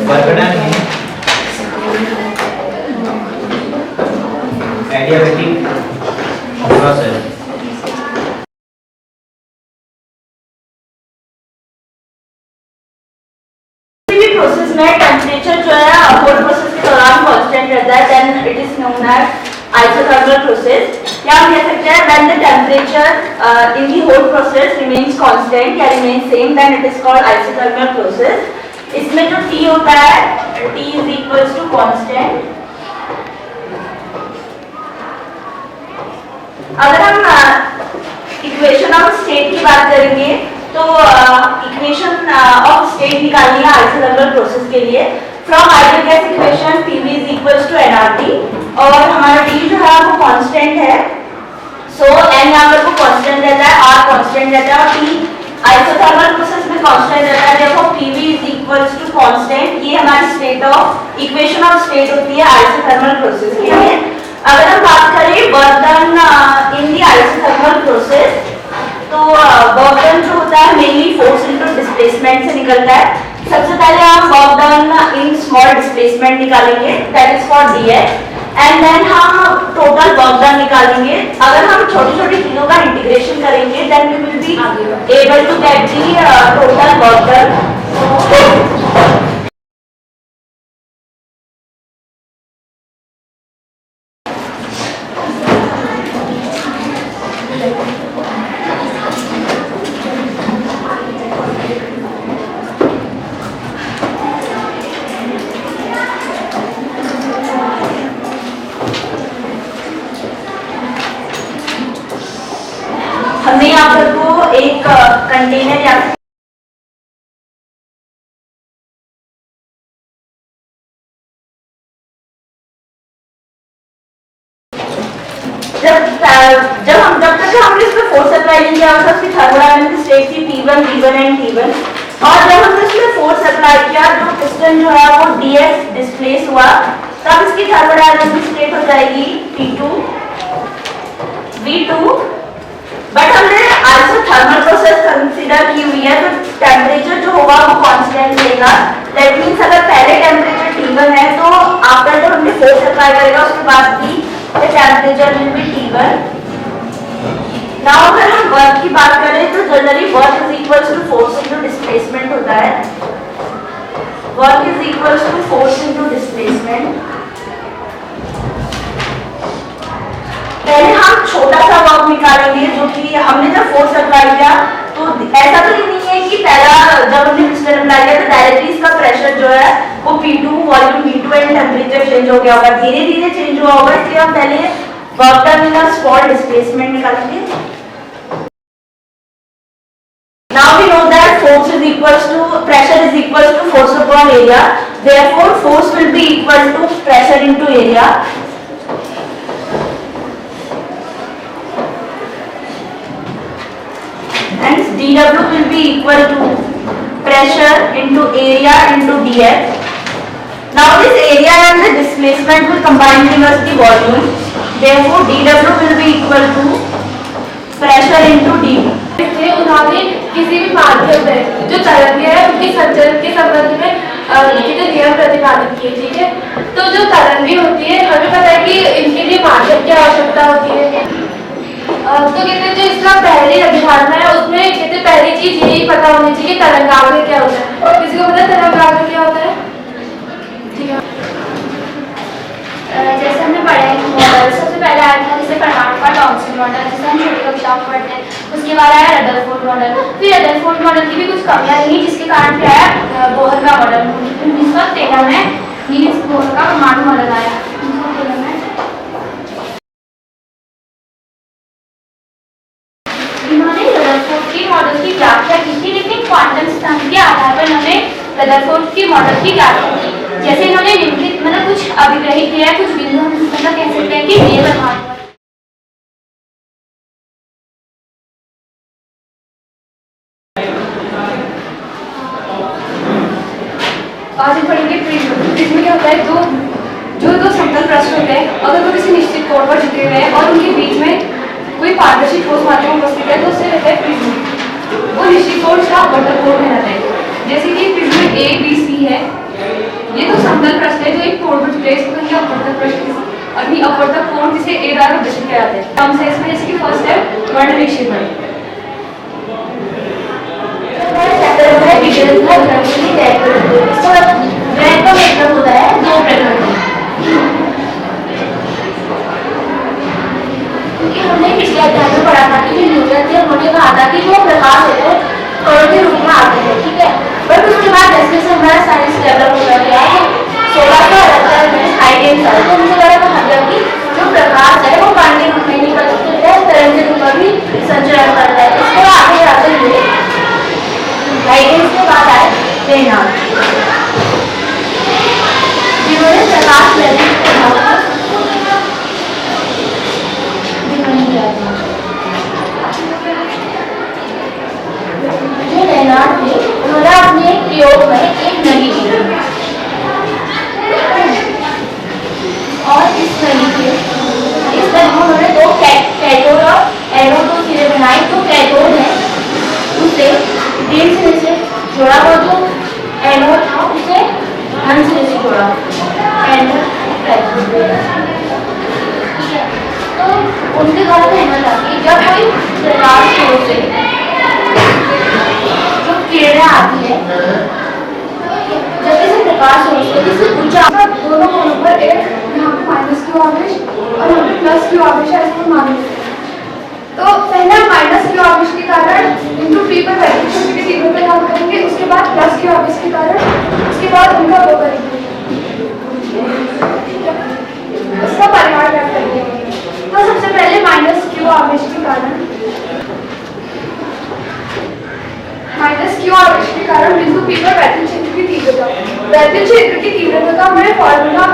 बर्गडन है adiabatic process. Process में temperature जो है होल प्रोसेस के दौरान कांस्टेंट रहता है, then it is known as isothermal process। या हम कह सकते हैं when the temperature in the whole process remains constant या remains same, then it is called isothermal process। इसमें जो T होता है, T is equals to constant। अगर हम इक्वेशन ऑफ स्टेट की बात करेंगे तो इक्वेशन ऑफ स्टेट निकालनी है आइसोथर्मल प्रोसेस के लिए। From ideal gas equation PV is equals to nRT और हमारा T जो है वो कांस्टेंट है, सो n यहाँ पर वो कांस्टेंट रहता है, R कांस्टेंट रहता है और T आइसोथर्मल प्रोसेस में कांस्टेंट रहता है। देखो PV is equals to constant, ये हमारी state of equation of state होती है आइसोथर्मल प्रोसेस के लिए। अगर हम बात करें work done in the isothermal process तो वर्क डन जो होता है मेनली फोर्स इनटू डिस्प्लेसमेंट से निकलता है। सबसे पहले हम work done in small displacement निकालेंगे, that is for df and then हम टोटल वर्क डन निकालेंगे। अगर हम छोटी छोटी चीजों का इंटीग्रेशन करेंगे then we will be able to get the total work done. हमने यहाँ पर को एक कंटेनर या जब तक हमने इसमें फोर्स अप्लाई नहीं किया था उसकी थर्मोडायनामिक स्टेट थी P1 V1 एंड T1 और जब हमने इसमें फोर्स अप्लाई किया जो पिस्टन जो है वो df डिस्प्लेस हुआ तब इसकी थर्मोडायनामिक स्टेट हो जाएगी P2 V2। बट हमने आइसोथर्मल प्रोसेस कंसीडर की हुई है तो टेम्परेचर जो होगा वो कांस्टेंट रहेगा। दैट मींस अगर पहले टेम्परेचर T1 है तो आफ्टर जब हमने फोर्स अप्लाई करेगा उसके बाद भी the temperature will be T1। Now अगर हम वर्क की बात करें तो generally work is equals to force into displacement होता है। Work is equals to force into displacement. पहले हम छोटा सा वर्क निकालेंगे जो कि हमने जब फोर्स अप्लाई किया तो ऐसा तो नहीं है कि पहला जब हमने पिस्टन अप्लाई किया तो डायरेक्टली इसका प्रेशर जो है वो P2 volume V2 and temperature change हो गया होगा, धीरे धीरे चेंज हुआ होगा। इसलिए हम पहले work done in small displacement निकालेंगे। Now we know that force is equals to pressure is equals to force upon area, therefore force will be equal to pressure into area. Hence dW will be equal to pressure into area into df। Now this area and the displacement will combine to give us the volume, therefore dW will be equal to pressure into dV। इसलिए उन्होंने किसी भी माध्यम में जो तरंगे है उनके संचलन के संबंध में कितने नियम प्रतिपादित किए, ठीक है। तो जो तरंगे होती है हमें पता है कि इनके लिए माध्यम की आवश्यकता होती है। तो कहते जो इसका पहली अभिधारणा है उसमें कहते पहली चीज यही पता होनी चाहिए तरंगाग्र क्या होता है। किसी को पता है तरंगाग्र क्या होता है? ठीक है, जैसे हमने पढ़ा है मॉडल सबसे पहले आया था जैसे परमाणु का टॉमसन मॉडल जिसे हम छोटी कक्षाओं में पढ़ते हैं। उसके बाद आया रदरफोर्ड मॉडल। फिर रदरफोर्ड मॉडल की भी कुछ कमियां रही जिसके कारण फिर आया बोहर का मॉडल। 1913 में नील्स बोहर का परमाणु मॉडल आया। इन्होंने रदरफोर्ड की मॉडल की व्याख्या की थी लेकिन क्वांटम सिद्धांत के आधार पर इन्होंने रदरफोर्ड की मॉडल की व्याख्या की। जैसे इन्होंने निम्नलिखित मतलब कुछ अभिग्रहित किया है, कुछ बिंदु हम मतलब कह सकते हैं कि मेल आधार पर। आज हम पढ़ेंगे प्रिज्म। प्रिज्म क्या होता है? दो समतल पृष्ठ होते हैं, अगर वो किसी निश्चित कोण पर झुके हुए हैं और उनके बीच में कोई पारदर्शी ठोस माध्यम उपस्थित है तो उससे रहता है प्रिज्म। वो निश्चित कोण का अपवर्तक कोण कहलाता है। जैसे कि प्रिज्म A B C है ये तो समतल प्रश्न है जो एक कोण प्लेस को कहेंगे अपवर्तक प्रश्न अभी अपवर्तक कोण जिसे ए द्वारा प्रदर्शित किया जाता है। हम से इसमें जैसे कि फर्स्ट है वर्ण विक्षेपण। चैप्टर में डिटेल्स में ग्राफिकली तय कर दो। इसका ग्राफ का मतलब होता है दो प्रकृति। क्योंकि हमने पिछले अध्याय में पढ़ा था कि न्यूटन ने उन्होंने कहा था कि जो प्रकाश है वो कणों के रूप में आते हैं, ठीक है। बट उसके बाद जैसे जैसे हमारा साइंस डेवलप होता गया तो 1678 में हाइडेंस तो मुझे लगा कहा गया कि जो प्रकाश है वो कण के रूप में नहीं बल्कि तरंग के रूप में भी संचरण करता है। इसको आगे जाते हुए हाइडेंस के बाद आए रेनॉल्ड्स, जिन्होंने प्रकाश लहरी के प्रभाव को डिफाइन किया था। जो रेनॉल्ड्स थे उन्होंने अपने प्रयोग में एक नली दी और इस नली में उन्होंने दो कैथोड और एनोड दो सिरे बनाए। जो कैथोड है उसे ग्रीन सिरे से जोड़ा और जो एनोड था उसे धन सिरे से जोड़ा। एनोड कैथोड, तो उनके द्वारा कहना था कि जब कोई प्रकाश स्रोत से जो किरणें आती है, जब इसे प्रकाश स्रोत से किसी ऊंचा दोनों कोणों पर एक यहाँ पे माइनस क्यू आवेश और यहाँ पे प्लस क्यू आवेश है, इसको मान लेते हैं। तो पहले माइनस क्यू आवेश के कारण इंटू पी पर वैक्यूम क्षेत्र की तीव्रता याद करेंगे, उसके बाद प्लस क्यू आवेश के कारण, उसके बाद उनका वो करेंगे, उसका परिमाण ज्ञात करेंगे। तो सबसे पहले माइनस क्यू आवेश के कारण, माइनस क्यू आवेश के कारण बिंदु पी पर वैक्यूम क्षेत्र की तीव्रता, वैक्यूम क्षेत्र की तीव्रता का हमें फॉर्मूला